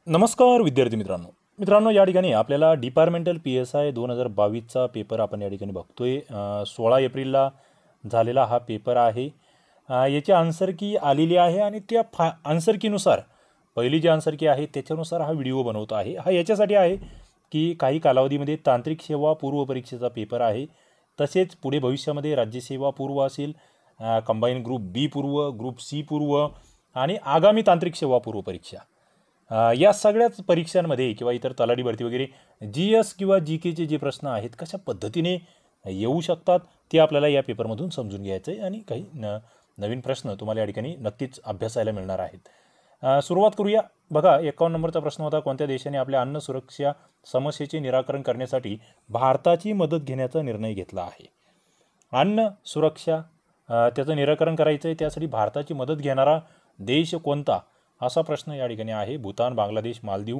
नमस्कार विद्यार्थी मित्रांनो या ठिकाणी आपल्याला डिपार्टमेंटल PSI 2022चा पेपर आपण या ठिकाणी बघतोय। 16 एप्रिलला झालेला हा पेपर आहे। याची आन्सर की आलेली आहे आणि त्या आन्सर कीनुसार पहिली जी आन्सर की आहे त्याच्यानुसार हा व्हिडिओ बनवत आहे। हा याच्यासाठी आहे की काही कालावधीमध्ये तांत्रिक सेवा पूर्व परीक्षेचा पेपर आहे, तसेच पुढे भविष्यामध्ये राज्यसेवा पूर्व असेल, कंबाईन ग्रुप बी पूर्व, ग्रुप सी पूर्व आणि आगामी तांत्रिक सेवा पूर्व परीक्षा या सगळ्याच परीक्षांमध्ये किंवा इतर तलाठी भरती वगैरे GS किंवा GKचे जे प्रश्न आहेत कशा पद्धतीने येऊ शकतात ते आपल्याला या पेपरमधून समजून घ्यायचं आहे आणि काही नवीन प्रश्न तुम्हाला या ठिकाणी नक्कीच अभ्यासायला मिळणार आहेत। सुरुवात करूया। बघा 51 नंबरचा प्रश्न होता, कोणत्या देशाने आपल्या अन्न सुरक्षा समस्येचे निराकरण करण्यासाठी भारताची मदत घेण्याचा निर्णय घेतला आहे? अन्न सुरक्षा त्याचं निराकरण करायचं आहे, त्यासाठी भारताची मदत घेणारा देश कोणता असा प्रश्न या ठिकाणी आहे। भूतान, बांगलादेश, मालदीव,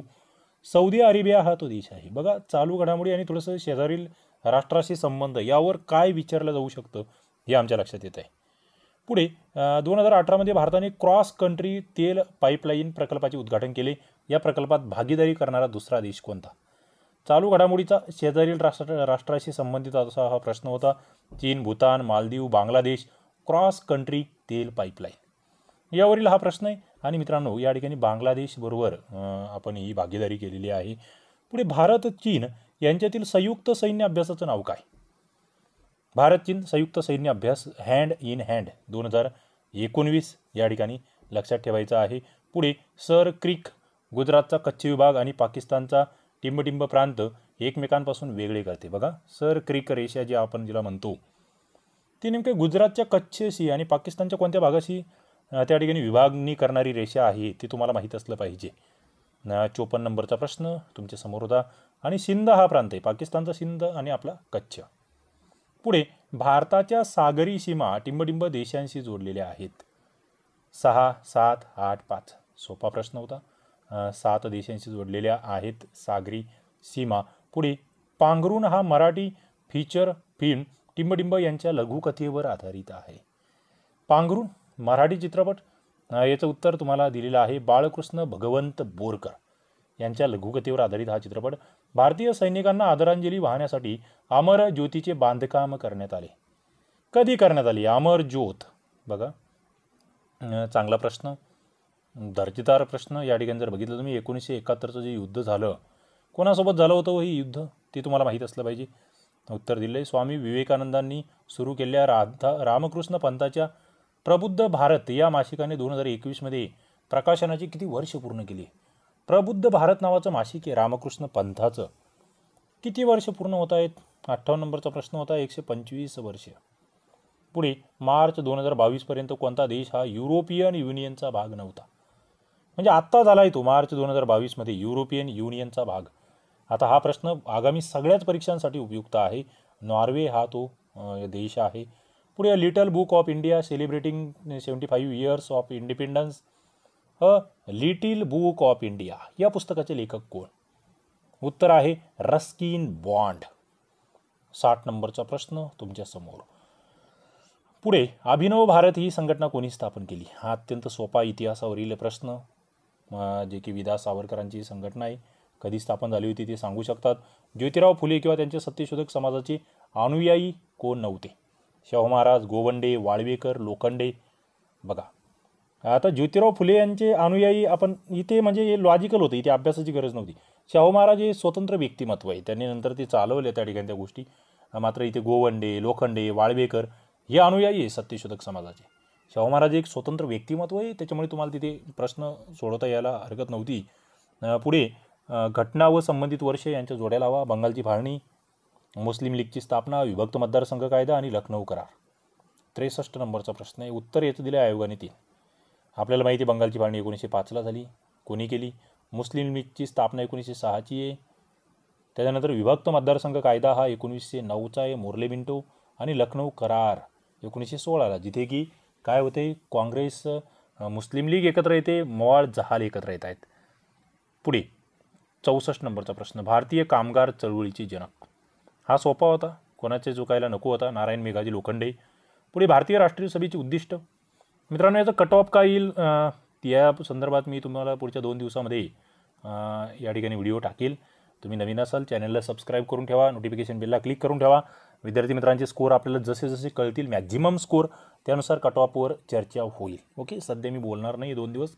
सौदी अरेबिया हा तो देश आहे। बघा चालू घडामोडी आणि थोडंसं शेजारील राष्ट्राशी संबंध यावर काय विचारलं जाऊ शकतं हे आमच्या लक्षात येत आहे। पुढे 2018 मध्ये भारताने क्रॉस कंट्री तेल पाईपलाईन प्रकल्पाचे उद्घाटन केले। या प्रकल्पात भागीदारी करणारा दुसरा देश कोणता? चालू घडामोडीचा शेजारील राष्ट्राशी संबंधित असा हा प्रश्न होता। चीन, भूतान, मालदीव, बांगलादेश, क्रॉस कंट्री तेल पाईपलाईन यावरील हा प्रश्न आहे। आणि मित्रांनो या ठिकाणी बांगलादेश बरोबर आपण ही भागीदारी केलेली आहे। पुढे भारत चीन यांच्यातील संयुक्त सैन्य अभ्यासाचं नाव काय? भारत चीन संयुक्त सैन्य अभ्यास हँड इन हँड 2019 या ठिकाणी लक्षात ठेवायचं आहे। पुढे सर क्रिक गुजरातचा कच्छ विभाग आणि पाकिस्तानचा टिंबटिंब प्रांत एकमेकांपासून वेगळे करते। बघा सर क्रिक रेषा जी आपण जिला म्हणतो ती नेमके गुजरातच्या कच्छशी आणि पाकिस्तानच्या कोणत्या भागाशी त्या ठिकाणी विभागणी करणारी रेषा आहे ते तुम्हाला माहीत असलं पाहिजे। 54 नंबरचा प्रश्न तुमच्या समोर होता। आणि सिंध हा प्रांत आहे, पाकिस्तानचा सिंध आणि आपला कच्छ। पुढे भारताच्या सागरी सीमा टिंबटिंब देशांशी जोडलेल्या आहेत। 6, 7, 8, 5 सोपा प्रश्न होता। 7 देशांशी जोडलेल्या आहेत सागरी सीमा। पुढे पांघरूण हा मराठी फीचर फिल्म टिंबटिंब यांच्या लघुकथेवर आधारित आहे। पांघरूण मराठी चित्रपट याचं उत्तर तुम्हाला दिलेलं आहे बाळकृष्ण भगवंत बोरकर यांच्या लघुकथेवर आधारित हा चित्रपट। भारतीय सैनिकांना आदरांजली वाहण्यासाठी अमर ज्योतीचे बांधकाम करण्यात आले। कधी करण्यात आले अमर ज्योत? बघा चांगला प्रश्न, दर्जेदार प्रश्न। या ठिकाणी जर बघितलं तुम्ही 1971चं जे युद्ध झालं कोणासोबत झालं होतं हे युद्ध ते तुम्हाला माहीत असलं पाहिजे। उत्तर दिले स्वामी विवेकानंदांनी सुरू केलेल्या रामकृष्ण पंथाच्या प्रबुद्ध भारत या मासिकाने 2021 मध्ये प्रकाशनाची किती वर्ष पूर्ण केली? प्रबुद्ध भारत नावाचं मासिक आहे रामकृष्ण पंथाचं, किती वर्ष पूर्ण होत आहेत? 58 नंबरचा प्रश्न होता 125 वर्ष। पुढे मार्च 2022 पर्यंत कोणता देश हा युरोपियन युनियनचा भाग नव्हता? म्हणजे आत्ता झालाय तो मार्च 2022 मध्ये युरोपियन युनियनचा भाग। आता हा प्रश्न आगामी सगळ्याच परीक्षांसाठी उपयुक्त आहे। नॉर्वे हा तो देश आहे। पुढे little book of India celebrating 75 years of independence, little book of India या पुस्तकाचे लेखक कोण? उत्तर आहे रस्किन बॉन्ड। 60 नंबरचा प्रश्न तुमच्या समोर। पुढे अभिनव भारत ही संघटना कोणी स्थापन केली? हा अत्यंत सोपा इतिहासावरील प्रश्न, जे की विदा सावरकरांची संघटना आहे। कधी स्थापन झाली होती ते सांगू शकतात? ज्योतिराव फुले किंवा त्यांच्या सत्यशोधक समाजाचे अनुयायी कोण नव्हते? शाहू महाराज, गोवंडे, वाळवेकर, लोखंडे। बघा आता ज्योतिराव फुले यांचे अनुयायी आपण इथे म्हणजे हे लॉजिकल होतं, इथे अभ्यासाची गरज नव्हती। शाहू महाराज हे स्वतंत्र व्यक्तिमत्व आहे, त्यांनी नंतर ते चालवले त्या ठिकाणी त्या गोष्टी। मात्र इथे गोवंडे, लोखंडे, वाळवेकर हे अनुयायी आहे सत्यशोधक समाजाचे। शाहू महाराज एक स्वतंत्र व्यक्तिमत्व आहे, त्याच्यामुळे तुम्हाला तिथे प्रश्न सोडवता यायला हरकत नव्हती। पुढे घटना व संबंधित वर्ष यांच्या जोड्या लावा। बंगालची फाळणी, मुस्लिम लीगची स्थापना, विभक्त मतदारसंघ कायदा आणि लखनौ करार। 63 नंबरचा प्रश्न आहे, उत्तर याचं दिलं आहे आयोगाने 3। आपल्याला माहिती आहे बंगालची फाळणी 1905ला झाली, कोणी केली? मुस्लिम लीगची स्थापना 1906ची आहे। त्याच्यानंतर विभक्त मतदारसंघ कायदा हा 1909चा आहे, मोर्ले मिंटो। आणि लखनौ करार 1916ला, जिथे की काय होते काँग्रेस मुस्लिम लीग एकत्र येते, मवाळ जहाल एकत्र येत आहेत। पुढे 64 नंबरचा प्रश्न, भारतीय कामगार चळवळीचे जनक? हा सोपा होता, कोणाचे चुकायला नको होता, नारायण मेघाजी लोखंडे। पुढे भारतीय राष्ट्रीय सभेची उद्दिष्ट? मित्रांनो याचं कट ऑफ काय येईल या संदर्भात मी तुम्हाला पुढच्या 2 दिवसामध्ये या ठिकाणी व्हिडिओ टाकेल. तुम्ही नवीन असाल चॅनलला सबस्क्राईब करून ठेवा, नोटिफिकेशन बेलला क्लिक करून ठेवा. विद्यार्थी मित्रांचे स्कोर आपल्याला जसे जसे कळतील मॅक्झिमम स्कोर त्यानुसार कट ऑफवर चर्चा होईल. ओके, सध्या मी बोलणार नाही 2 दिवस,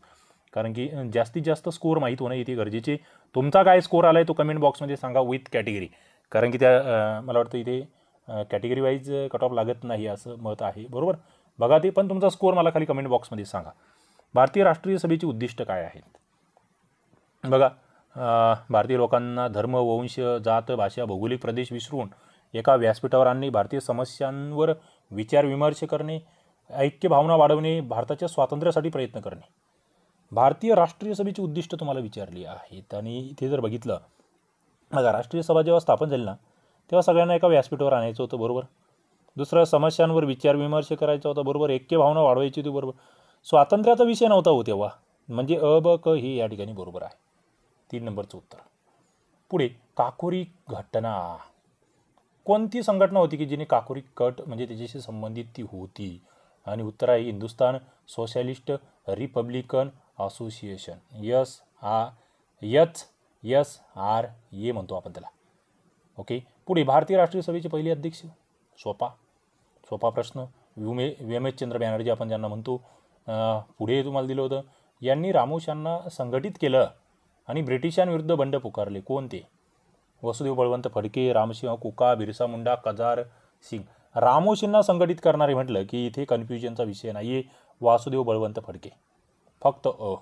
कारण की जास्तीत जास्त स्कोर माहीत होणं इथे गरजेचे. तुमचा काय स्कोर आला आहे तो कमेंट बॉक्समध्ये सांगा विथ कॅटेगरी, कारण की त्या मला वाटतं इथे कॅटेगरी वाईज कट ऑफ लागत नाही असं मत आहे. बरोबर, बघा ते, पण तुमचा स्कोर मला खाली कमेंट बॉक्समध्ये सांगा. भारतीय राष्ट्रीय सभेची उद्दिष्ट काय आहेत? बघा, भारतीय लोकांना धर्म, वंश, जात, भाषा, भौगोलिक प्रदेश विसरून एका व्यासपीठावर आणणे, भारतीय समस्यांवर विचारविमर्श करणे, ऐक्य भावना वाढवणे, भारताच्या स्वातंत्र्यासाठी प्रयत्न करणे. भारतीय राष्ट्रीय सभेची उद्दिष्ट तुम्हाला विचारली आहेत. आणि इथे जर बघितलं, बघा, राष्ट्रीय सभा जेव्हा स्थापन झाली ना तेव्हा सगळ्यांना एका व्यासपीठावर आणायचं होतं. बरोबर. दुसरं, समस्यांवर विचारविमर्श करायचा होता. बरोबर. ऐक्य भावना वाढवायची होती. बरोबर. स्वातंत्र्याचा विषय नव्हता हो तेव्हा, म्हणजे अ, ब, क हे या ठिकाणी बरोबर आहे. 3 नंबरचं उत्तर. पुढे, काकोरी घटना कोणती संघटना होती की जिने काकोरी कट म्हणजे त्याच्याशी संबंधित ती होती? आणि उत्तर आहे Hindustan socialist Republican association. HSRA म्हणतो आपण त्याला. ओके. पुढे, भारतीय राष्ट्रीय सभेचे पहिले अध्यक्ष? सोपा प्रश्न. व्योमेशचंद्र बॅनर्जी आपण ज्यांना म्हणतो. पुढे तुम्हाला दिलं होतं, यांनी रामोशांना संघटित केलं आणि ब्रिटिशांविरुद्ध बंड पुकारले. कोणते? वसुदेव बळवंत फडके, रामसिंह कुका, बिरसा मुंडा, कजार सिंग. रामोशींना संघटित करणारे म्हटलं की इथे कन्फ्युजनचा विषय नाही आहे, वासुदेव बळवंत फडके, फक्त अ.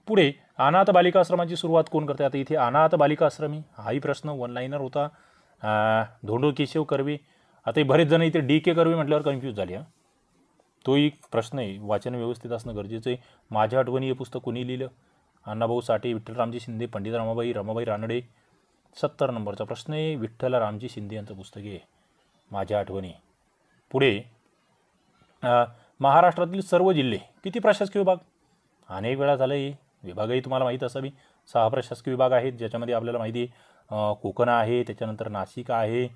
पुढे, अनाथ बालिकाश्रमाची सुरुवात कोण करते? आता इथे अनाथ बालिकाश्रमी हाही प्रश्न 1 लाईनर होता. धोंडो केशव कर्वे. आता बरेच जण इथे DK कर्वे म्हटल्यावर कन्फ्यूज झाले. तो एक प्रश्न आहे, वाचन व्यवस्थित असणं गरजेचं आहे. माझ्या आठवणी हे पुस्तक कोणी लिहिलं? अण्णाभाऊ साठे, विठ्ठलरामजी शिंदे, पंडित रमाबाई रानडे. 70 नंबरचा प्रश्न आहे, विठ्ठलरामजी शिंदे यांचं पुस्तक आहे माझ्या आठवणी. पुढे, महाराष्ट्रातील सर्व जिल्हे किती प्रशासकीय विभाग? अनेक वेळा झालं हे, विभागही तुम्हाला माहीत असावी. 6 प्रशासकीय विभाग आहेत, ज्याच्यामध्ये आपल्याला माहिती आहे कोकण आहे, त्याच्यानंतर नाशिक आहे,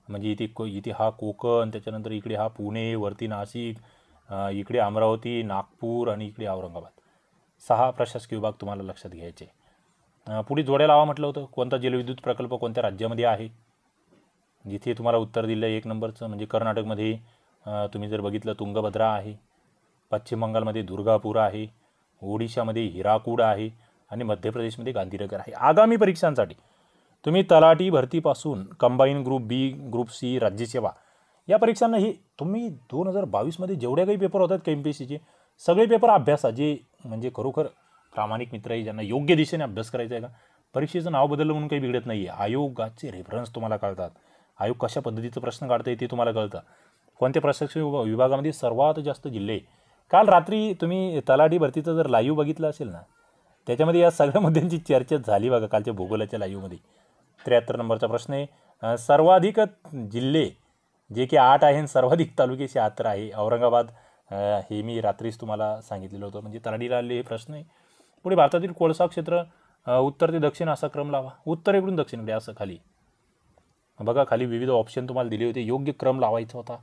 म्हणजे इथे हा कोकण, त्याच्यानंतर इकडे हा पुणे, वरती नाशिक, इकडे अमरावती, नागपूर आणि इकडे औरंगाबाद. 6 प्रशासकीय विभाग तुम्हाला लक्षात घ्यायचे. पुढे, जोड्या लावा म्हटलं होतं. कोणता जलविद्युत प्रकल्प कोणत्या राज्यामध्ये आहे? जिथे तुम्हाला उत्तर दिलं 1 नंबरचं, म्हणजे कर्नाटकमध्ये तुम्ही जर बघितलं तुंगभद्रा आहे, पश्चिम बंगालमध्ये दुर्गापूर आहे, ओडिशामध्ये हिराकूड आहे आणि मध्य प्रदेशमध्ये गांधीनगर आहे. आगामी परीक्षांसाठी तुम्ही तलाठी भरतीपासून combine group B, group C, राज्यसेवा या परीक्षांना ही तुम्ही 2022मध्ये जेवढ्या काही पेपर होतात KMPSCचे सगळे पेपर अभ्यासा. जे म्हणजे खरोखर प्रामाणिक मित्र आहे, ज्यांना योग्य दिशेने अभ्यास करायचा आहे का. परीक्षेचं नाव बदललं म्हणून काही बिघडत नाही आहे. आयोगाचे रेफरन्स तुम्हाला कळतात, आयोग कशा पद्धतीचं प्रश्न काढतं ते तुम्हाला कळतं. कोणत्या प्रशासकीय विभागामध्ये सर्वात जास्त जिल्हे? काल रात्री तुम्ही तलाठी भरतीचं जर लाईव्ह बघितलं असेल ना, त्याच्यामध्ये या सगळ्या मुद्द्यांची चर्चा झाली बघा कालच्या भूगोलाच्या लाईव्हमध्ये. 73 नंबरचा प्रश्न आहे, सर्वाधिक जिल्हे जे की 8 आहे आणि सर्वाधिक तालुके 76 आहे. औरंगाबाद हे मी रात्रीच तुम्हाला सांगितलेलं होतं, म्हणजे तलाठीला आले हे प्रश्न आहे. पुढे, भारतातील कोळसा क्षेत्र उत्तर ते दक्षिण असा क्रम लावा. उत्तरेकडून दक्षिणकडे असं खाली बघा, खाली विविध ऑप्शन तुम्हाला दिले होते, योग्य क्रम लावायचा होता.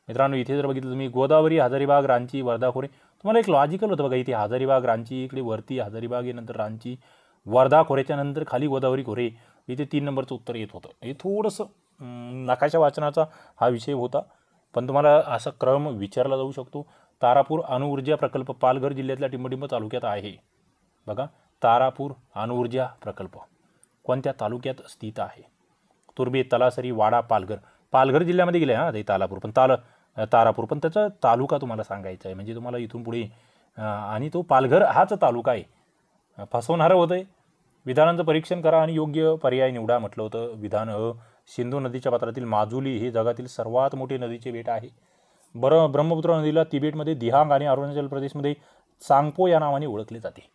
मित्रांनो, इथे जर बघितलं तुम्ही गोदावरी, हजारीबाग, रांची, वर्धा, खोरे, तुम्हाला एक लॉजिकल होतं बघा. इथे हजारीबाग, रांची, इकडे वरती हजारीबाग आहे, नंतर रांची, वर्धा, खोरेच्या नंतर खाली गोदावरी, खोरे. इथे 3 नंबरचं उत्तर येत होतं. हे थोडंसं नकाशा वाचनाचा हा विषय होता, पण तुम्हाला असा क्रम विचारला जाऊ शकतो. तारापूर अणुऊर्जा प्रकल्प पालघर जिल्ह्यातल्या टिंबटिंब तालुक्यात आहे. बघा, तारापूर अणुऊर्जा प्रकल्प कोणत्या तालुक्यात स्थित आहे? तुर्बे, तलासरी, वाडा, पालघर जिल्ह्यामध्ये गेले ते तारापूर, पण तारापूर पण त्याचा तालुका तुम्हाला सांगायचा आहे, म्हणजे तुम्हाला इथून पुढे. आणि तो पालघर हाच तालुका आहे. फसवणारं होतं आहे. विधानांचं परीक्षण करा आणि योग्य पर्याय निवडा म्हटलं होतं. विधान अ, सिंधू नदीच्या पात्रातील माजुली हे जगातील सर्वात मोठे नदीचे बेट आहे. ब्रह्मपुत्र नदीला तिबेटमध्ये दिहांग आणि अरुणाचल प्रदेशमध्ये सांगपो या नावाने ओळखले जाते.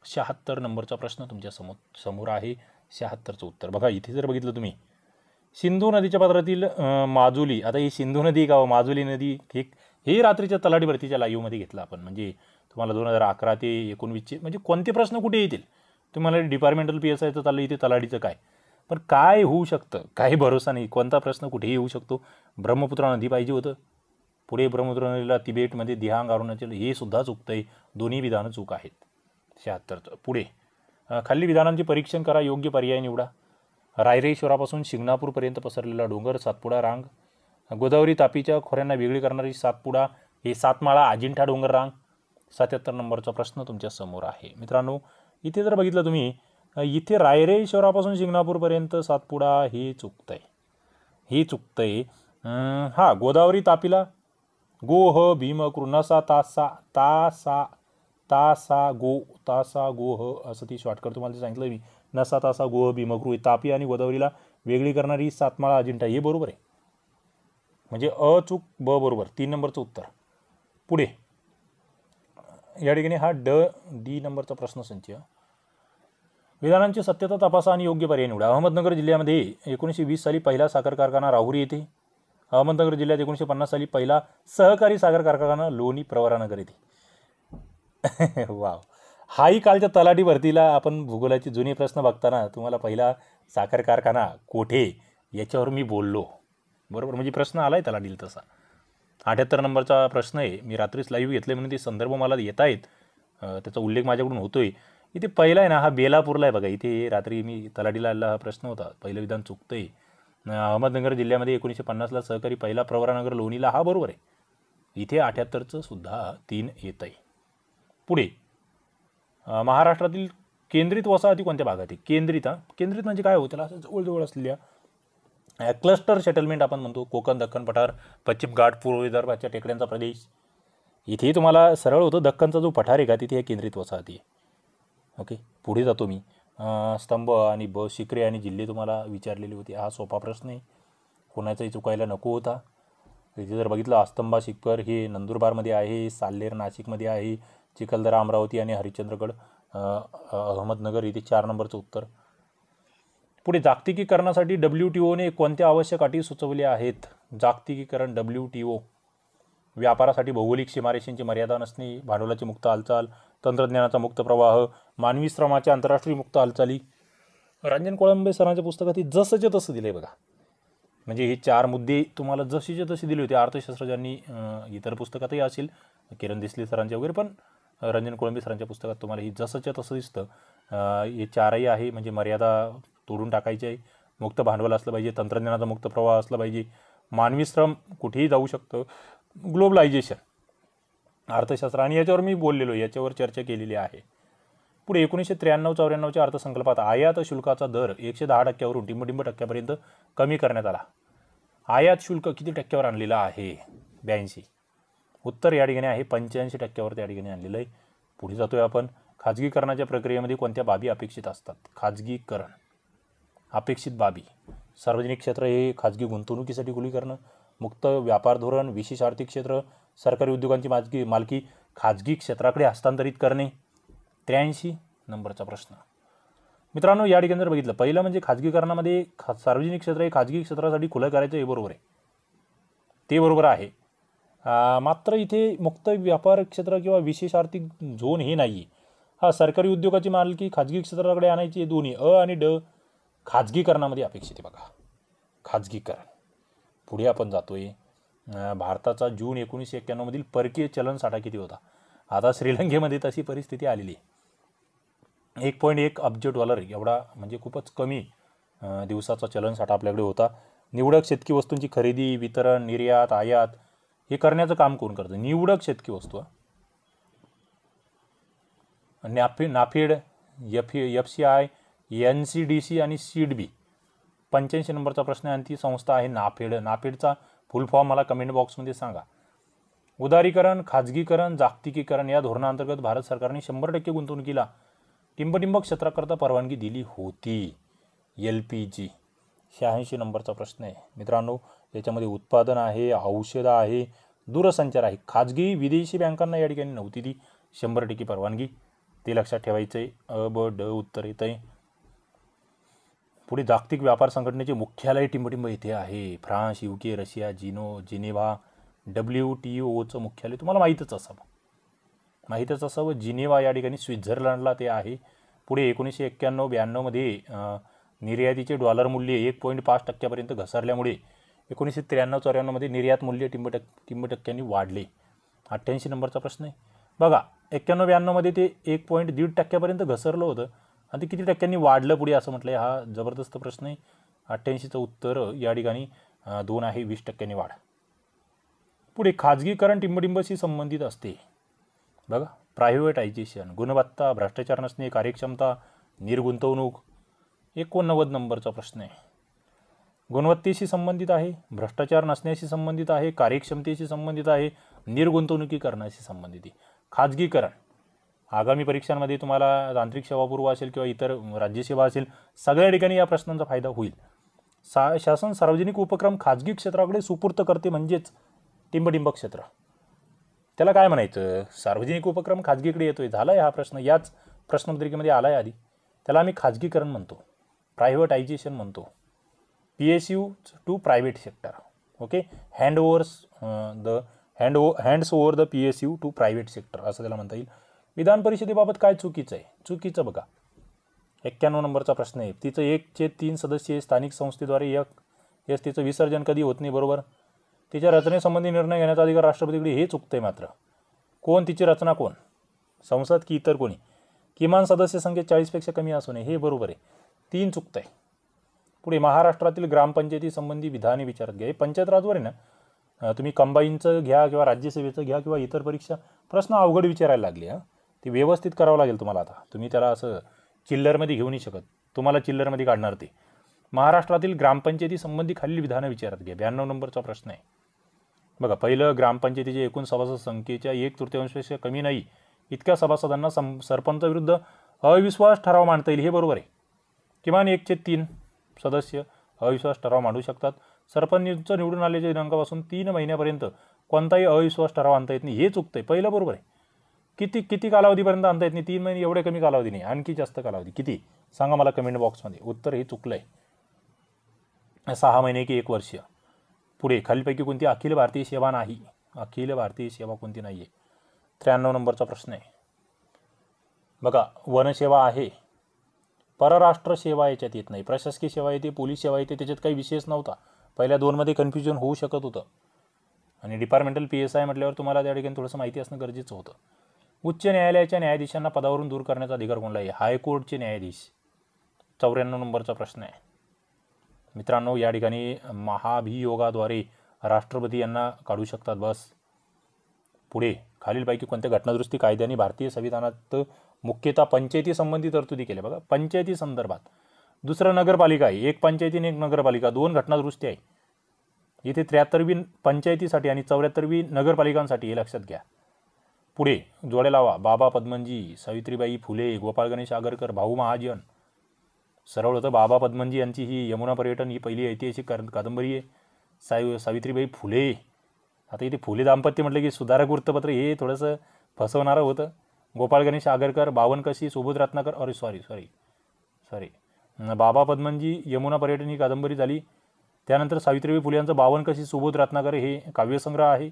76 नंबरचा प्रश्न तुमच्या समोर आहे. 76चं उत्तर बघा. इथे जर बघितलं तुम्ही, सिंधू नदीच्या पात्रातील माजुली, आता ही सिंधू नदी का माजुली नदी हे रात्रीच्या तलाठी भरतीच्या लाईव्हमध्ये घेतलं आपण, म्हणजे तुम्हाला 2011 ते 19चे म्हणजे कोणते प्रश्न कुठे येतील. तुम्हाला डिपार्टमेंटल PSIचं चाललं, इथे तलाठीचं काय, पण काय होऊ शकतं काही भरोसा नाही, कोणता प्रश्न कुठेही येऊ शकतो. ब्रह्मपुत्रा नदी पाहिजे होतं. पुढे ब्रह्मपुत्रा नदीला तिबेटमध्ये दिहांग अरुणाचल हे सुद्धा चुकतं आहे. दोन्ही विधानं चूक आहेत. 76चं. पुढे खालील विधानांचे परीक्षण करा, योग्य पर्याय निवडा. रायरेश्वरापासून शिंगणापूरपर्यंत पसरलेला डोंगर सातपुडा रांग, गोदावरी तापीच्या खोऱ्यांना वेगळी करणारी सातपुडा हे सातमाळा अजिंठा डोंगर रांग. 77 नंबरचा प्रश्न तुमच्या समोर आहे. मित्रांनो, इथे जर बघितलं तुम्ही, इथे रायरेश्वरापासून शिंगणापूरपर्यंत सातपुडा हे चुकतंय. हा, गोदावरी तापीला गोह भीमकृ नसा तासा तासा तासा गोह असं ती शॉर्टकट तुम्हाला सांगितलं मी. नसा तासा गोह भीमकृ, तापी आणि गोदावरीला वेगळी करणारी सातमाळा अजिंठा, हे बरोबर आहे. म्हणजे अचूक ब बरोबर, 3 नंबरचं उत्तर. पुढे या ठिकाणी हा डी नंबरचा प्रश्न संच. विधानांची सत्यता तपासा आणि योग्य पर्याय निवडा. अहमदनगर जिल्ह्यामध्ये 1920 साली पहिला साखर कारखाना राहुरी येथे. अहमदनगर जिल्ह्यात 1950 साली पहिला सहकारी साखर कारखाना लोणी प्रवरानगर येथे. वाव, हाही कालच्या तलाठी भरतीला आपण भूगोलाची जुनी प्रश्न बघताना तुम्हाला पहिला साखर कारखाना कोठे याच्यावर मी बोललो, बरोबर. म्हणजे प्रश्न आलाय तलाठीला तसा. 78 नंबरचा प्रश्न आहे. मी रात्रीच लाईव्ह घेतले म्हणून ते संदर्भ मला येत आहेत, त्याचा उल्लेख माझ्याकडून होतोय. इथे पहिला आहे ना, हा बेलापूरला आहे बघा. इथे रात्री मी तलाठीला आलेला हा प्रश्न होता. पहिलं विधान चुकतंय. अहमदनगर जिल्ह्यामध्ये 1950ला सहकारी पहिला प्रवरानगर लोणीला, हा बरोबर आहे. इथे 78चं सुद्धा 3 येत आहे. पुढे महाराष्ट्रातील केंद्रित वसाहती कोणत्या भागात आहे? केंद्रित म्हणजे काय होतं? असं जवळजवळ असलेल्या क्लस्टर सेटलमेंट आपण म्हणतो. कोकण, दख्खन पठार, पश्चिम घाट, पूर्व विदर्भाच्या टेकड्यांचा प्रदेश. इथे तुम्हाला सरळ होतं, दख्खनचा जो पठार आहे का तिथे हे केंद्रित वसाहती आहे. ओके, पुढे जातो मी. स्तंभ आणि शिखरे आणि जिल्हे तुम्हाला विचारलेली होती. हा सोपा प्रश्न आहे, कोणाचाही चुकायला नको होता. इथे जर बघितलं, अस्तंभा शिखर हे नंदुरबारमध्ये आहे, साल्हेर नाशिकमध्ये आहे, चिखलदरा अमरावती आणि हरिश्चंद्रगड अहमदनगर, इथे 4 नंबरचं उत्तर. पुढे जागतिकीकरणासाठी WTOने कोणत्या आवश्यक अटी सुचवल्या आहेत? जागतिकीकरण, WTO. व्यापारासाठी भौगोलिक सीमारेषांची मर्यादा नसणे, भांडवलाची मुक्त हालचाल, तंत्रज्ञानाचा मुक्त प्रवाह, मानवी श्रमाच्या आंतरराष्ट्रीय मुक्त हालचाली. रंजन कोळंबे सरांच्या पुस्तकात ही जसंचे तसं दिलं आहे बघा. म्हणजे हे 4 मुद्दे तुम्हाला जसेचे तसे दिले होते. अर्थशास्त्रज्ञांनी इतर पुस्तकातही असेल, किरण देसले सरांच्या वगैरे, पण रंजन कोळंबे सरांच्या पुस्तकात तुम्हाला ही जसंच्या तसं दिसतं. हे 4ही आहे. म्हणजे मर्यादा तोडून टाकायची आहे, मुक्त भांडवल असलं पाहिजे, तंत्रज्ञानाचा मुक्त प्रवाह असला पाहिजे, मानवी श्रम कुठेही जाऊ शकतं, ग्लोबलायझेशन, अर्थशास्त्र, आणि याच्यावर मी बोललेलो, याच्यावर चर्चा केलेली आहे. पुढे 1993-94च्या अर्थसंकल्पात आयात शुल्काचा दर 110% टिंबटिंब टक्क्यापर्यंत कमी करण्यात आला. आयात शुल्क किती टक्क्यावर आणलेलं आहे? 82. उत्तर या ठिकाणी आहे 85% त्या ठिकाणी आणलेलं आहे. पुढे जातोय आपण. खाजगीकरणाच्या प्रक्रियेमध्ये कोणत्या बाबी अपेक्षित असतात? खाजगीकरण, अपेक्षित बाबी. सार्वजनिक क्षेत्र हे खाजगी गुंतवणुकीसाठी खुली करणं, मुक्त व्यापार धोरण, विशेष आर्थिक क्षेत्र, सरकारी उद्योगांची मालकी खाजगी क्षेत्राकडे हस्तांतरित करणे. 83 नंबरचा प्रश्न. मित्रांनो, या ठिकाणी जर बघितलं, पहिलं म्हणजे खाजगीकरणामध्ये सार्वजनिक क्षेत्र हे खाजगी क्षेत्रासाठी खुलं करायचं, हे बरोबर आहे, ते बरोबर आहे. मात्र इथे मुक्त व्यापार क्षेत्र किंवा विशेष आर्थिक झोन हे नाही. हा, सरकारी उद्योगाची मालकी खाजगी क्षेत्राकडे आणायची, दोन्ही आणि खाजगीकरणामध्ये अपेक्षित आहे बघा, खाजगीकरण. पुढे आपण जातोय. भारताचा जून 1991 मधील परकीय चलनसाठा किती होता? आता श्रीलंकेमध्ये तशी परिस्थिती आलेली आहे. 1.1 अब्ज डॉलर एवढा, म्हणजे खूपच कमी दिवसाचा चलनसाठा आपल्याकडे होता. निवडक शेतकी वस्तूंची खरेदी, वितरण, निर्यात, आयात हे करण्याचं काम कोण करतं? निवडक शेतकी वस्तू. नाफेड, FCI, NCDC आणि SEEDB. 85 नंबरचा प्रश्न आहे, आणि ती संस्था आहे नाफेड. नाफेडचा फुल फॉर्म मला कमेंट बॉक्समध्ये सांगा. उदारीकरण, खाजगीकरण, जागतिकीकरण या धोरणाअंतर्गत भारत सरकारने 100% गुंतवणुकीला टिंबटिंब क्षेत्राकरता परवानगी दिली होती. LPG. 86 नंबरचा प्रश्न आहे. मित्रांनो, याच्यामध्ये उत्पादन आहे, औषध आहे, दूरसंचार आहे. खाजगी विदेशी बँकांना या ठिकाणी नव्हती ती 100% परवानगी, ते लक्षात ठेवायचं आहे. ड उत्तर येतं आहे. पुढे जागतिक व्यापार संघटनेचे मुख्यालय टिंबटिंब येथे आहे. France, UK, Russia, Geneva. WTOचं मुख्यालय तुम्हाला माहीतच असावं, जिनेव्हा या ठिकाणी स्वित्झर्लंडला ते आहे. पुढे 1991-92 मध्ये निर्यातीचे डॉलर मूल्य 1.5% घसरल्यामुळे 1993-94 मध्ये निर्यात मूल्य टिंब टक्क्यांनी वाढले. 88 नंबरचा प्रश्न आहे बघा. 91-92 मध्ये ते 1.1% घसरलं होतं, आणि ते किती टक्क्यांनी वाढलं पुढे असं म्हटलं आहे. हा जबरदस्त प्रश्न आहे. 88चं उत्तर या ठिकाणी 2 आहे, 20 टक्क्यांनी वाढ. पुढे खाजगीकरण टिंबटिंबशी संबंधित असते. बघा, प्रायव्हेटायझेशन, गुणवत्ता, भ्रष्टाचार नसणे, कार्यक्षमता, निर्गुंतवणूक. 89 नंबरचा प्रश्न आहे. गुणवत्तेशी संबंधित आहे, भ्रष्टाचार नसण्याशी संबंधित आहे, कार्यक्षमतेशी संबंधित आहे, निर्गुंतवणुकीकरणाशी संबंधित आहे. खाजगीकरण आगामी परीक्षांमध्ये तुम्हाला तांत्रिक सेवापूर्व असेल किंवा इतर राज्यसेवा असेल, सगळ्या ठिकाणी या प्रश्नांचा फायदा होईल. शासन सार्वजनिक उपक्रम खाजगी क्षेत्राकडे सुपूर्त करते म्हणजेच टिंबटिंब क्षेत्र. त्याला काय म्हणायचं? सार्वजनिक उपक्रम खाजगीकडे येतोय, झालाय हा प्रश्न, याच प्रश्नपत्रिकेमध्ये आलाय आधी. त्याला आम्ही खाजगीकरण म्हणतो, प्रायव्हेटायझेशन म्हणतो. PSU to private sector. Okay, hands over the PSU to private sector असं त्याला म्हणता येईल. विधान परिषदेबाबत काय चुकीचं आहे? चुकीचं बघा, 91 नंबरचा प्रश्न आहे. तिचं 1/3 सदस्य स्थानिक संस्थेद्वारे तिचं विसर्जन कधी होत नाही, बरोबर. तिच्या रचनेसंबंधी निर्णय घेण्याचा अधिकार राष्ट्रपतीकडे, हे चुकतंय मात्र. कोण तिची रचना, कोण, संसद की इतर कोणी. किमान सदस्य संख्या 40पेक्षा कमी असू नये, हे बरोबर आहे. 3 चुकतंय. पुढे महाराष्ट्रातील ग्रामपंचायती संबंधी विधाने विचारत घ्या. हे पंचायत राजवर आहे ना, तुम्ही कंबाईनचं घ्या किंवा राज्यसेवेचं घ्या किंवा इतर परीक्षा, प्रश्न अवघड विचारायला लागले. ते व्यवस्थित करावं लागेल तुम्हाला. आता तुम्ही त्याला असं चिल्लरमध्ये घेऊ नाही शकत, तुम्हाला चिल्लरमध्ये काढणार ते. महाराष्ट्रातील ग्रामपंचायती संबंधी खालील विधानं विचारत घ्या. 92 नंबरचा प्रश्न आहे. बघा, पहिलं, ग्रामपंचायतीच्या एकूण सभासद संख्येच्या 1/3पेक्षा कमी नाही इतक्या सभासदांना सरपंचाविरुद्ध अविश्वास ठराव मांडता येईल, हे बरोबर आहे. किमान 1/3 सदस्य अविश्वास ठराव मांडू शकतात. सरपंच निवडून आल्याच्या दिनांकापासून 3 महिन्यापर्यंत कोणताही अविश्वास ठराव आणता येत नाही, हे चुकतंय. पहिलं बरोबर आहे. किती कालावधीपर्यंत आणता येत नाही? 3 महिने, एवढे कमी कालावधी नाही, आणखी जास्त कालावधी. किती सांगा मला कमेंट बॉक्समध्ये. उत्तर हे चुकलं आहे. 6 महिने की 1 वर्ष. पुढे, खालीलपैकी कोणती अखिल भारतीय सेवा नाही? अखिल भारतीय सेवा कोणती नाही आहे? 93 नंबरचा प्रश्न आहे. बघा, वनसेवा आहे, परराष्ट्र सेवा याच्यात येत नाही, प्रशासकीय सेवा येते, पोलीस सेवा येते, त्याच्यात काही विशेष नव्हता. पहिल्या 2मध्ये कन्फ्युजन होऊ शकत होतं. आणि डिपार्टमेंटल PSI म्हटल्यावर तुम्हाला त्या ठिकाणी थोडंसं माहिती असणं गरजेचं होतं. उच्च न्यायालयाच्या न्यायाधीशांना पदावरून दूर करण्याचा अधिकार कोणाला आहे? हायकोर्टचे न्यायाधीश. 94 नंबरचा प्रश्न आहे. मित्रांनो, या ठिकाणी महाभियोगाद्वारे राष्ट्रपती यांना काढू शकतात, बस. पुढे, खालीलपैकी कोणत्या घटनादुरुस्ती कायद्याने भारतीय संविधानात मुख्यतः पंचायती संबंधी तरतुदी केल्या? बघा, पंचायती संदर्भात. दुसरं नगरपालिका आहे, 1 पंचायती आणि 1 नगरपालिका, 2 घटनादुरुस्ती आहे. इथे 73वी पंचायतीसाठी आणि 74वी नगरपालिकांसाठी, हे लक्षात घ्या. पुढे, जोड्या लावा. बाबा पद्मनजी, सावित्रीबाई फुले, गोपाळ गणेश आगरकर, भाऊ महाजन. सरळ होतं. बाबा पद्मनजी यांची ही यमुना पर्यटन ही पहिली ऐतिहासिक कादंबरी आहे. सावित्रीबाई फुले, आता इथे फुले दाम्पत्य म्हटलं की सुधारक वृत्तपत्र, हे थोडंसं फसवणारं होतं. गोपाळ गणेश आगरकर, 52 कशी, सुबोध रत्नाकर, अरे सॉरी बाबा पद्मनजी यमुना पर्यटन ही कादंबरी झाली. त्यानंतर सावित्रीबाई फुले यांचं 52 कशी, सुबोध रत्नाकर हे काव्यसंग्रह आहे.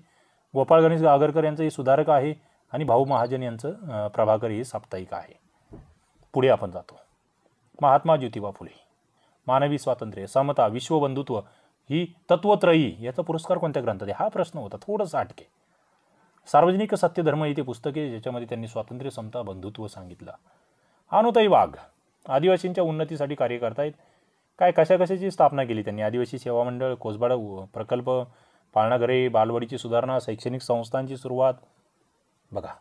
गोपाळ गणेश आगरकर यांचं हे सुधारक आहे. आणि भाऊ महाजन यांचं प्रभाकर हे साप्ताहिक आहे. पुढे आपण जातो. महात्मा ज्योतिबा फुले, मानवी स्वातंत्र्य, समता, विश्वबंधुत्व ही तत्वत्रयी, याचा पुरस्कार कोणत्या ग्रंथात आहे? हा प्रश्न होता, थोडंसं अटके. सार्वजनिक सत्यधर्म इथे पुस्तके, ज्याच्यामध्ये त्यांनी स्वातंत्र्य, समता, बंधुत्व सांगितलं. अनुताई वाघ, आदिवासींच्या उन्नतीसाठी कार्य करतायत. कशाची स्थापना केली त्यांनी? आदिवासी सेवा मंडळ, कोसबाड प्रकल्प, पाळणाघरे, बालवाडीची सुधारणा, शैक्षणिक संस्थांची सुरुवात. बघा,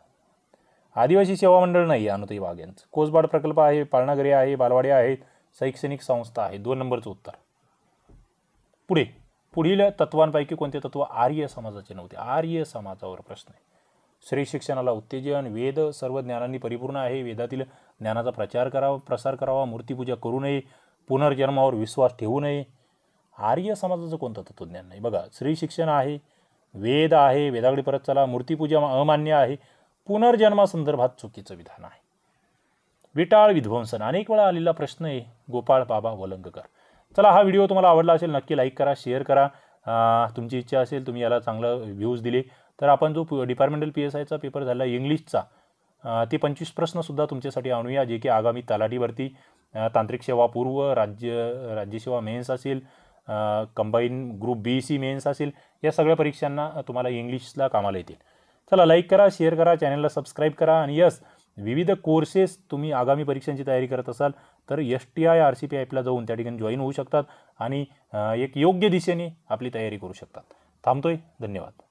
आदिवासी सेवा मंडळ नाही अनुताई वाघ यांचं, कोसबाड प्रकल्प आहे, पाळणाघरे आहे, बालवाडी आहेत, शैक्षणिक संस्था आहे. 2 नंबरचं उत्तर. पुढील तत्वांपैकी कोणते तत्व आर्य समाजाचे नव्हते? आर्य समाजावर प्रश्न आहे. स्त्री शिक्षणाला उत्तेजन, वेद सर्व ज्ञानांनी परिपूर्ण आहे, वेदातील ज्ञानाचा प्रसार करावा, मूर्तीपूजा करू नये, पुनर्जन्मावर विश्वास ठेवू नये. आर्य समाजाचं कोणतं तत्वज्ञान नाही? बघा, स्त्री शिक्षण आहे, वेद आहे, वेदाकडे परत चला, मूर्तीपूजा अमान्य आहे, पुनर्जन्मासंदर्भात चुकीचं विधान आहे. विटाळ विध्वंसन अनेक वेळा आलेला प्रश्न आहे. गोपाळ बाबा वलंगकर. चला, हा व्हिडिओ तुम्हाला आवडला असेल नक्की लाईक करा, शेअर करा. तुमची इच्छा असेल, तुम्ही याला चांगलं व्ह्यूज दिले तर आपण जो डिपार्टमेंटल PSIचा पेपर झाला इंग्लिशचा, ते 25 प्रश्नसुद्धा तुमच्यासाठी आणूया, जे की आगामी तलाठी भरती, तांत्रिक सेवा पूर्व, राज्यसेवा मेन्स असेल, कंबाईन ग्रुप BC मेन्स असेल, या सगळ्या परीक्षांना तुम्हाला इंग्लिशला कामाला येतील. चला, लाईक करा, शेअर करा, चॅनलला सबस्क्राईब करा आणि यस, विविध कोर्सेस तुम्ही आगामी परीक्षांची तयारी करत असाल तर STI RCP ॲपला जाऊन त्या ठिकाणी जॉईन होऊ शकतात आणि एक योग्य दिशेने आपली तयारी करू शकतात. थांबतोय. धन्यवाद.